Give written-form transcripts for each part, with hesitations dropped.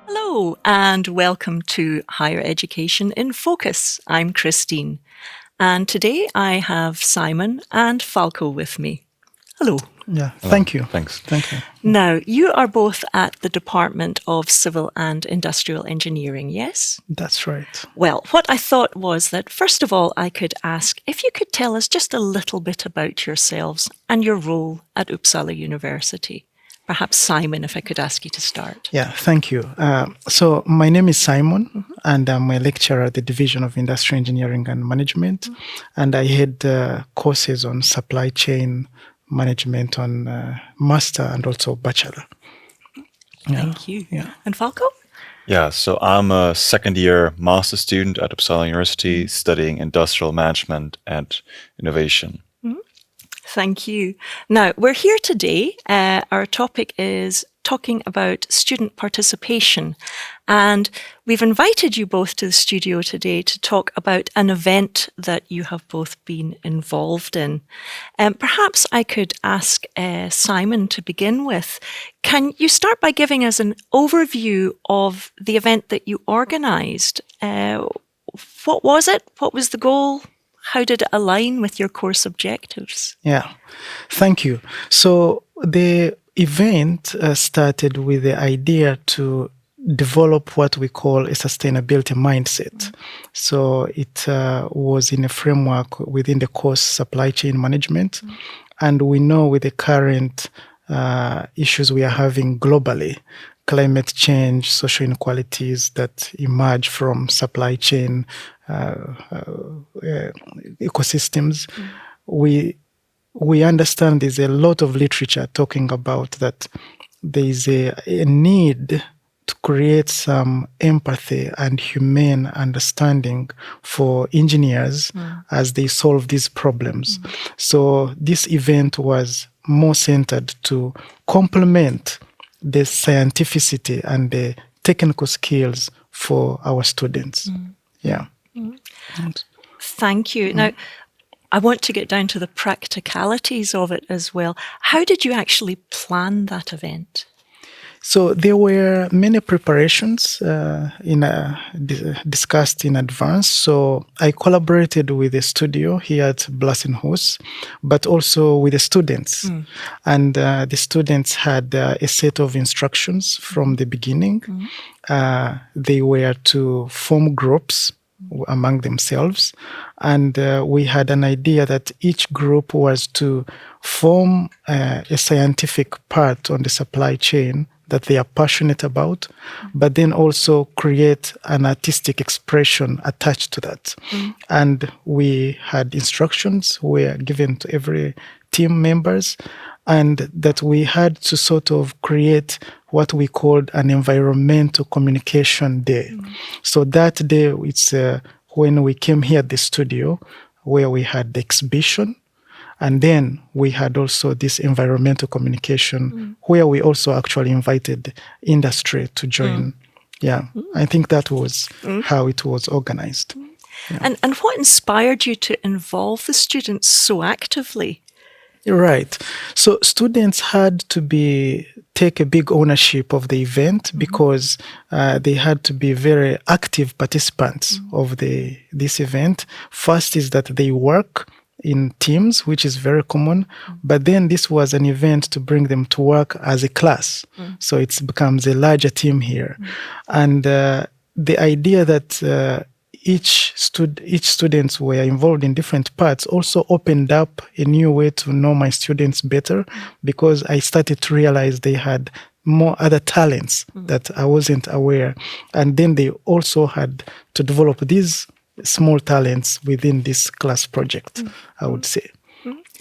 Hello, and welcome to Higher Education in Focus. I'm Christine, and today I have Simon and Falco with me. Hello. Yeah, Hello. thank you. Thanks. Thank you. Now, you are both at the Department of Civil and Industrial Engineering, yes? That's right. Well, what I thought was that, first of all, I could ask if you could tell us just a little bit about yourselves and your role at Uppsala University. Perhaps Simon, if I could ask you to start. Yeah, thank you. So my name is Simon, and I'm a lecturer at the Division of Industrial Engineering and Management, and I head courses on supply chain management on master and also bachelor. Yeah. Thank you. Yeah. And Falco? Yeah, so I'm a second-year master student at Uppsala University studying industrial management and innovation. Thank you. Now, we're here today. Our topic is talking about student participation. And we've invited you both to the studio today to talk about an event that you have both been involved in. Perhaps I could ask Simon to begin with. Can you start by giving us an overview of the event that you organised? What was it? What was the goal? How did it align with your course objectives? Yeah, thank you. So the event started with the idea to develop what we call a sustainability mindset. So it was in a framework within the course supply chain management. And we know with the current issues we are having globally, climate change, social inequalities that emerge from supply chain ecosystems, we understand there's a lot of literature talking about that there is a need to create some empathy and humane understanding for engineers as they solve these problems. So this event was more centered to complement the scientificity and the technical skills for our students. Yeah. Thank you. Now, I want to get down to the practicalities of it as well. How did you actually plan that event? So there were many preparations discussed in advance. So I collaborated with the studio here at Blassenhus, but also with the students. And the students had a set of instructions from the beginning. They were to form groups among themselves. And we had an idea that each group was to form a scientific part on the supply chain that they are passionate about, but then also create an artistic expression attached to that. And we had instructions were given to every team members, and that we had to sort of create what we called an environmental communication day. So that day, it's when we came here at the studio, where we had the exhibition, and then we had also this environmental communication where we also actually invited industry to join. Yeah, I think that was how it was organized. Yeah. And what inspired you to involve the students so actively? Right. So students had to take a big ownership of the event because they had to be very active participants of this event. First is that they work in teams, which is very common, but then this was an event to bring them to work as a class. So it becomes a larger team here. And the idea that each students were involved in different parts also opened up a new way to know my students better, because I started to realize they had more other talents that I wasn't aware. And then they also had to develop these small talents within this class project, I would say.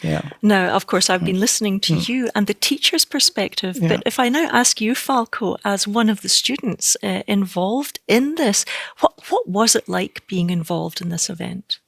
Yeah. Now, of course, I've been listening to you and the teacher's perspective, but if I now ask you, Falco, as one of the students involved in this, what was it like being involved in this event?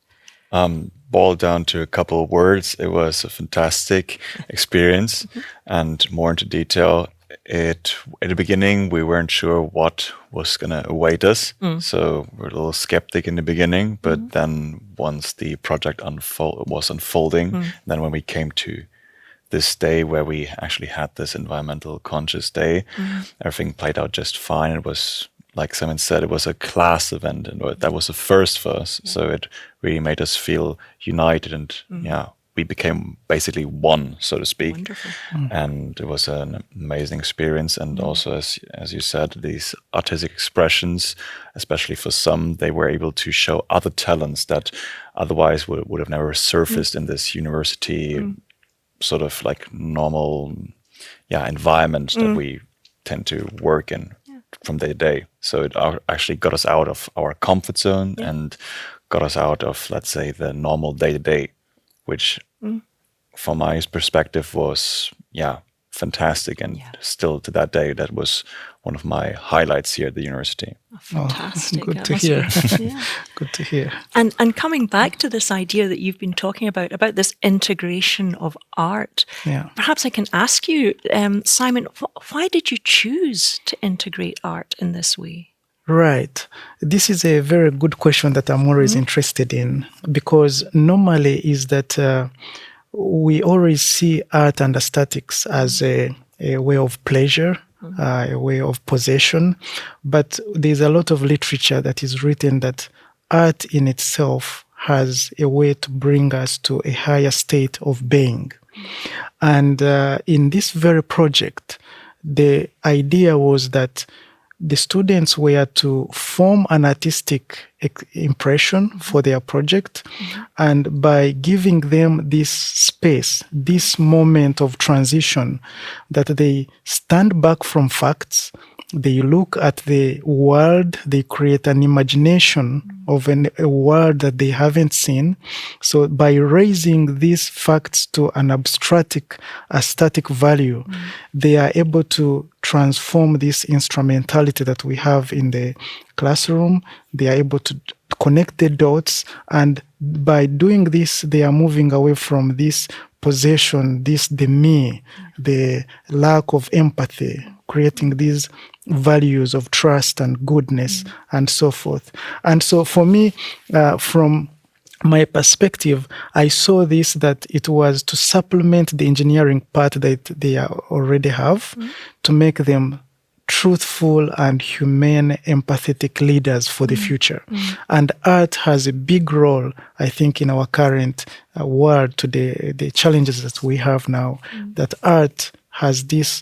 Boiled down to a couple of words, it was a fantastic experience. And more into detail, at the beginning, we weren't sure what was going to await us. So we were a little skeptic in the beginning, but then once the project was unfolding, then when we came to this day where we actually had this environmental conscious day, everything played out just fine. It was, like Simon said, it was a class event, and that was a first for us. So it really made us feel united, and we became basically one, so to speak. Wonderful. And it was an amazing experience. And also, as you said, these artistic expressions, especially for some, they were able to show other talents that otherwise would have never surfaced in this university sort of like normal environment that we tend to work in from day to day. So it actually got us out of our comfort zone and got us out of, let's say, the normal day to day, which from my perspective was fantastic, and still to that day that was one of my highlights here at the university. Fantastic. Good to hear. Good to hear. And coming back to this idea that you've been talking about this integration of art, perhaps I can ask you, Simon, why did you choose to integrate art in this way? Right. This is a very good question that I'm always interested in, because normally is that we always see art and aesthetics as a way of pleasure, a way of possession. But there's a lot of literature that is written that art in itself has a way to bring us to a higher state of being. And in this very project, the idea was that the students were to form an artistic impression for their project, and by giving them this space, this moment of transition, that they stand back from facts, they look at the world, they create an imagination of a world that they haven't seen. So by raising these facts to an abstract, aesthetic value, they are able to transform this instrumentality that we have in the classroom. They are able to connect the dots, and by doing this, they are moving away from this possession, the me, the lack of empathy, creating these values of trust and goodness and so forth. And so for me, from my perspective, I saw this that it was to supplement the engineering part that they already have, to make them truthful and humane, empathetic leaders for the future. And art has a big role, I think, in our current world today, the challenges that we have now, that art has this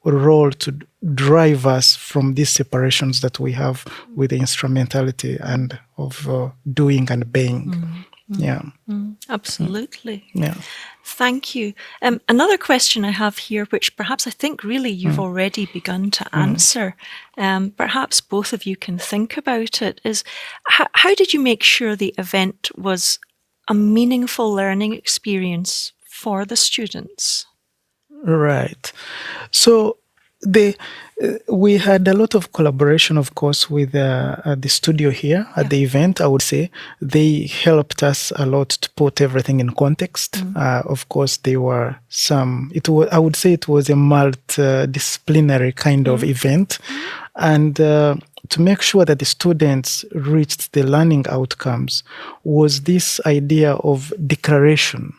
role to drive us from these separations that we have with the instrumentality and of doing and being. Absolutely. Yeah. Thank you. Another question I have here, which perhaps I think really you've already begun to answer, perhaps both of you can think about it, is how did you make sure the event was a meaningful learning experience for the students? Right. So we had a lot of collaboration, of course, with the studio here at the event. I would say they helped us a lot to put everything in context. Of course, there were some. I would say it was a multidisciplinary kind of event, and to make sure that the students reached the learning outcomes was this idea of declaration.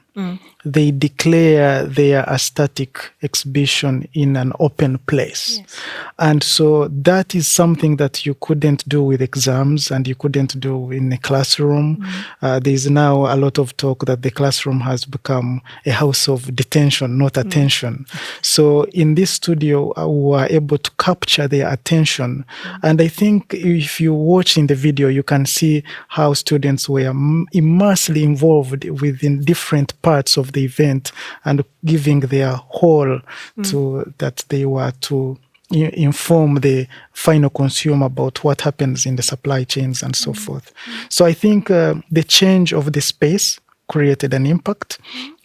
They declare their aesthetic exhibition in an open place. Yes. And so that is something that you couldn't do with exams and you couldn't do in a classroom. There's now a lot of talk that the classroom has become a house of detention, not attention. So in this studio, we were able to capture their attention. And I think if you watch in the video, you can see how students were immersely involved within different parts of the event and giving their whole to that they were to inform the final consumer about what happens in the supply chains and so forth. So I think the change of the space created an impact.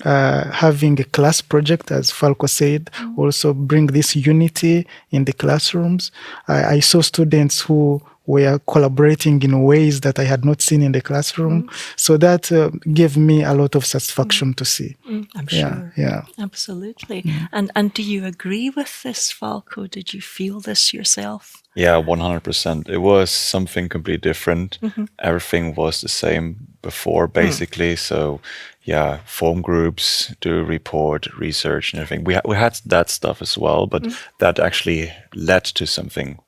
Having a class project, as Falco said, also bring this unity in the classrooms. I saw students who were collaborating in ways that I had not seen in the classroom. So that gave me a lot of satisfaction to see. I'm sure. Yeah. Absolutely. And do you agree with this, Falco? Did you feel this yourself? Yeah, 100%. It was something completely different. Everything was the same before, basically. So form groups, do report, research, and everything. We had that stuff as well, but that actually led to something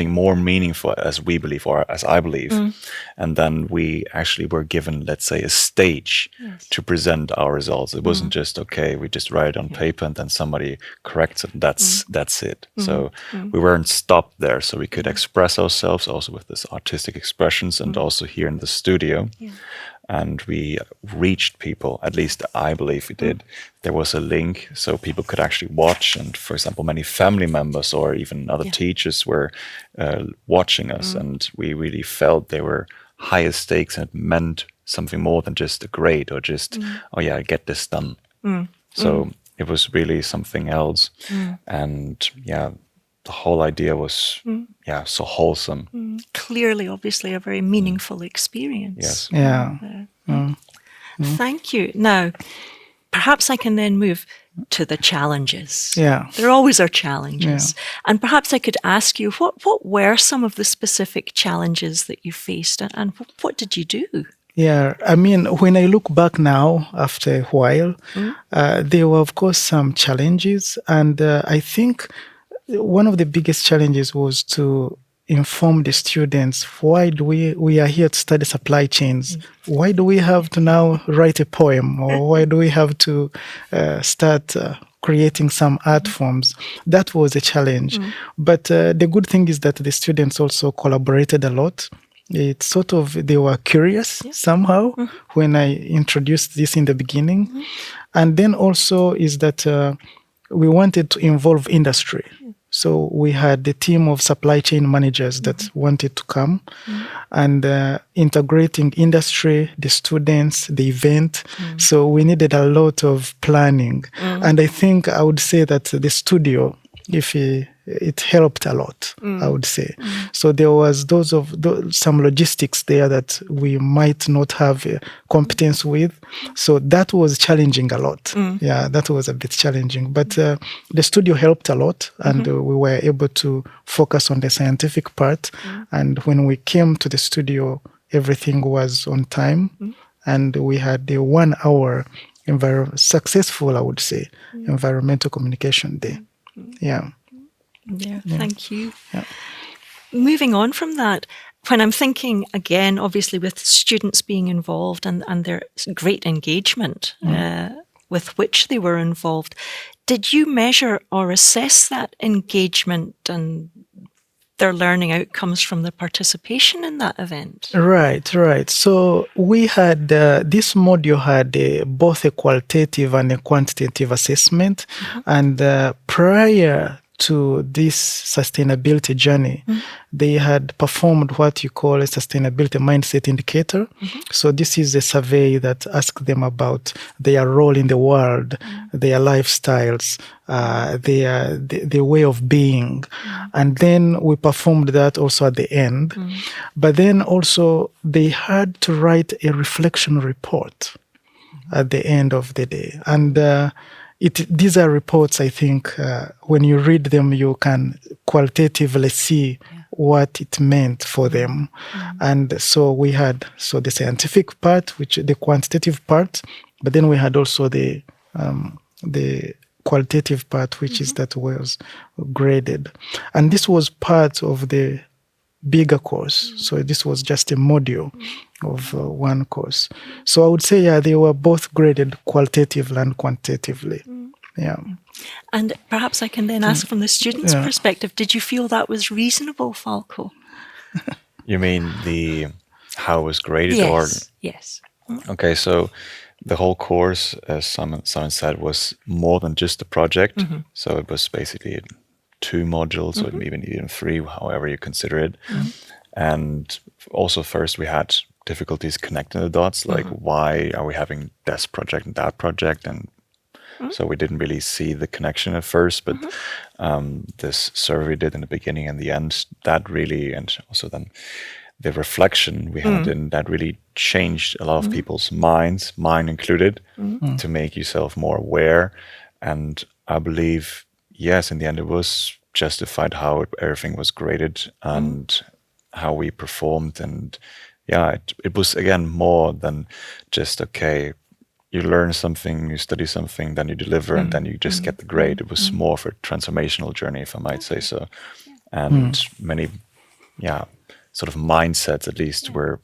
more meaningful, as we believe, or as I believe. And then we actually were given, let's say, a stage to present our results. It wasn't just, okay, we just write it on paper and then somebody corrects it. That's it. So we weren't stopped there. So we could express ourselves also with this artistic expressions and also here in the studio. And we reached people, at least I believe we did. There was a link so people could actually watch. And for example, many family members or even other teachers were watching us. And we really felt they were higher stakes and it meant something more than just a grade or just, oh yeah, get this done. So it was really something else. And yeah, the whole idea was, so wholesome. Clearly, obviously, a very meaningful experience. Yes. Yeah. Thank you. Now, perhaps I can then move to the challenges. Yeah. There always are challenges. And perhaps I could ask you, what were some of the specific challenges that you faced and what did you do? Yeah, I mean, when I look back now after a while, there were, of course, some challenges. And I think one of the biggest challenges was to inform the students, why do we are here to study supply chains? Why do we have to now write a poem? Or why do we have to start creating some art forms? That was a challenge. But the good thing is that the students also collaborated a lot. It's sort of, they were curious somehow when I introduced this in the beginning. And then also is that we wanted to involve industry. So we had the team of supply chain managers that wanted to come and integrating industry, the students, the event. So we needed a lot of planning. And I think I would say that the studio, it helped a lot, I would say. So there was some logistics there that we might not have competence with. So that was challenging a lot. Yeah, that was a bit challenging. But the studio helped a lot and we were able to focus on the scientific part. And when we came to the studio, everything was on time. And we had the 1 hour successful, I would say, environmental communication day. Yeah. Thank you. Moving on from that, when I'm thinking again, obviously with students being involved and their great engagement with which they were involved, did you measure or assess that engagement and their learning outcomes from the participation in that event? Right. So we had, this module had both a qualitative and a quantitative assessment. And prior to this sustainability journey, they had performed what you call a sustainability mindset indicator. So this is a survey that asks them about their role in the world, their lifestyles, their way of being. And then we performed that also at the end. But then also they had to write a reflection report at the end of the day. And these are reports, I think, when you read them, you can qualitatively see what it meant for them. And so we had the scientific part, the quantitative part, but then we had also the qualitative part, which is that was graded. And this was part of the bigger course. So this was just a module of one course. So I would say, they were both graded qualitatively and quantitatively. And perhaps I can then ask from the student's perspective, did you feel that was reasonable, Falco? You mean how it was graded? Yes. Okay, so the whole course, as Simon said, was more than just a project. So it was basically 2 modules, or maybe even 3, however you consider it. And also first we had difficulties connecting the dots, like why are we having this project and that project? And so we didn't really see the connection at first, but this survey we did in the beginning and the end, that really, and also then the reflection we had in that really changed a lot of people's minds, mine included, to make yourself more aware. And I believe, yes, in the end it was justified how everything was graded and how we performed. And it was again more than just, okay, you learn something, you study something, then you deliver, and then you just get the grade. It was more of a transformational journey, if I might say so. And many, sort of mindsets at least were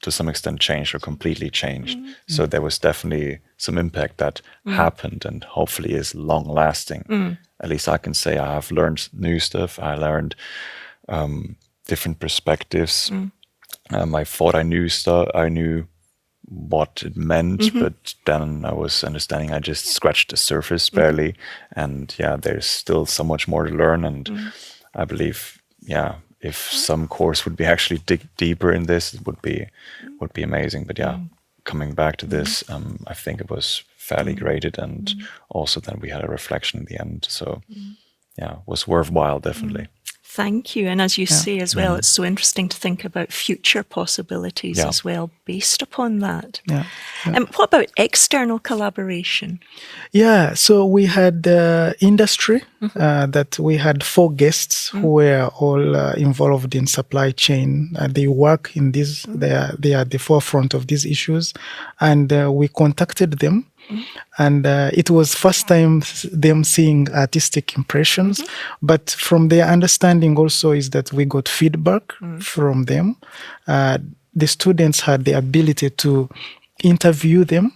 to some extent changed or completely changed. So there was definitely some impact that happened and hopefully is long lasting. At least I can say I have learned new stuff. I learned different perspectives. I thought I knew stuff. I knew what it meant, but then I was understanding I just scratched the surface barely. And there's still so much more to learn. And I believe, if some course would be actually dig deeper in this, it would be amazing. But coming back to this, I think it was fairly graded, and also then we had a reflection in the end. So it was worthwhile, definitely. Thank you. And as you say as well, it's so interesting to think about future possibilities as well based upon that. And what about external collaboration? Yeah, so we had industry, that we had 4 guests who were all involved in supply chain. They work in this, they are at the forefront of these issues. And we contacted them. And it was first time them seeing artistic impressions, but from their understanding also is that we got feedback from them. The students had the ability to interview them,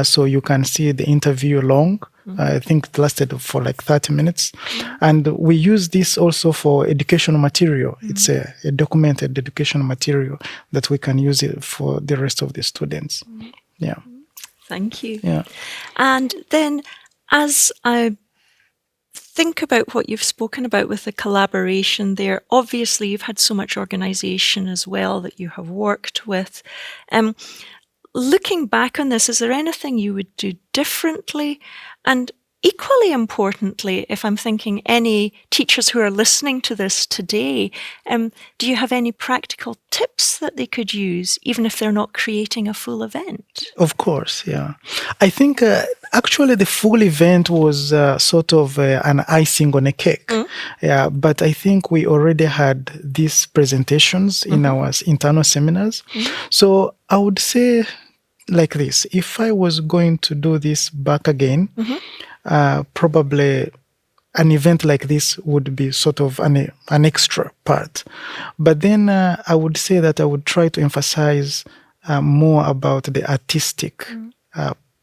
so you can see the interview long. I think it lasted for like 30 minutes. And we use this also for educational material. It's a documented educational material that we can use it for the rest of the students. Yeah. Thank you. Yeah. And then as I think about what you've spoken about with the collaboration there, obviously you've had so much organisation as well that you have worked with. Looking back on this, is there anything you would do differently? And equally importantly, if I'm thinking any teachers who are listening to this today, do you have any practical tips that they could use, even if they're not creating a full event? Of course, yeah. I think actually the full event was sort of an icing on a cake. Yeah, but I think we already had these presentations in our internal seminars. So I would say like this, if I was going to do this back again, probably an event like this would be sort of an extra part. But then I would say that I would try to emphasize more about the artistic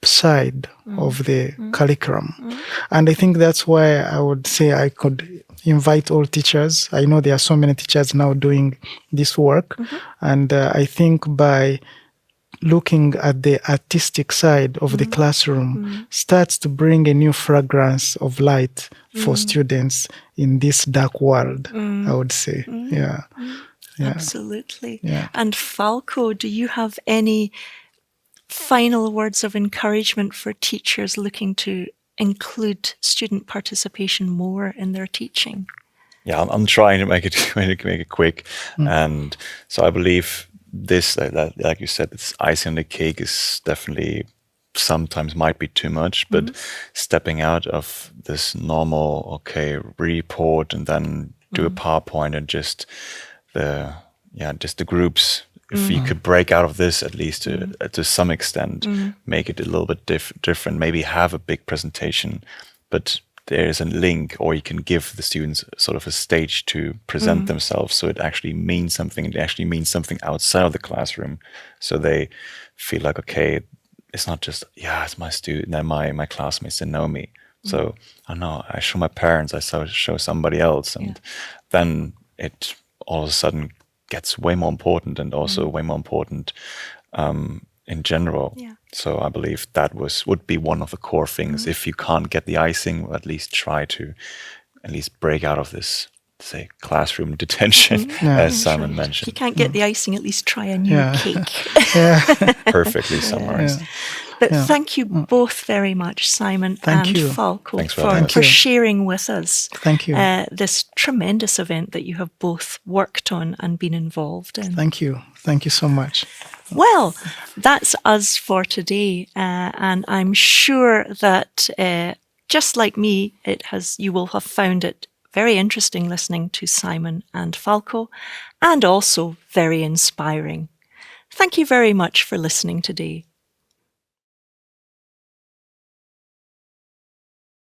side of the curriculum. And I think that's why I would say I could invite all teachers. I know there are so many teachers now doing this work. And I think by looking at the artistic side of the classroom starts to bring a new fragrance of light for students in this dark world, I would say. Yeah. Absolutely. Yeah. And Falco, do you have any final words of encouragement for teachers looking to include student participation more in their teaching? Yeah, I'm trying to make it quick. And so I believe this, like you said, this icing on the cake is definitely sometimes might be too much, but stepping out of this normal, report and then do a PowerPoint and just the groups. If you could break out of this at least to some extent, make it a little bit different, maybe have a big presentation, but there's a link, or you can give the students sort of a stage to present themselves, so it actually means something. It actually means something outside of the classroom, so they feel like, okay, it's not just it's my student, my classmates, they know me. So I know I show my parents, I show somebody else, and then it all of a sudden gets way more important, and also way more important in general. So I believe that would be one of the core things. If you can't get the icing, at least try to at least break out of this, say, classroom detention, as Simon mentioned. If you can't get the icing, at least try a new cake. Perfectly summarized. But thank you both very much, Simon and Falco, for sharing with us this tremendous event that you have both worked on and been involved in. Thank you. Thank you so much. Well, that's us for today, and I'm sure that just like me, you will have found it very interesting listening to Simon and Falco, and also very inspiring. Thank you very much for listening today.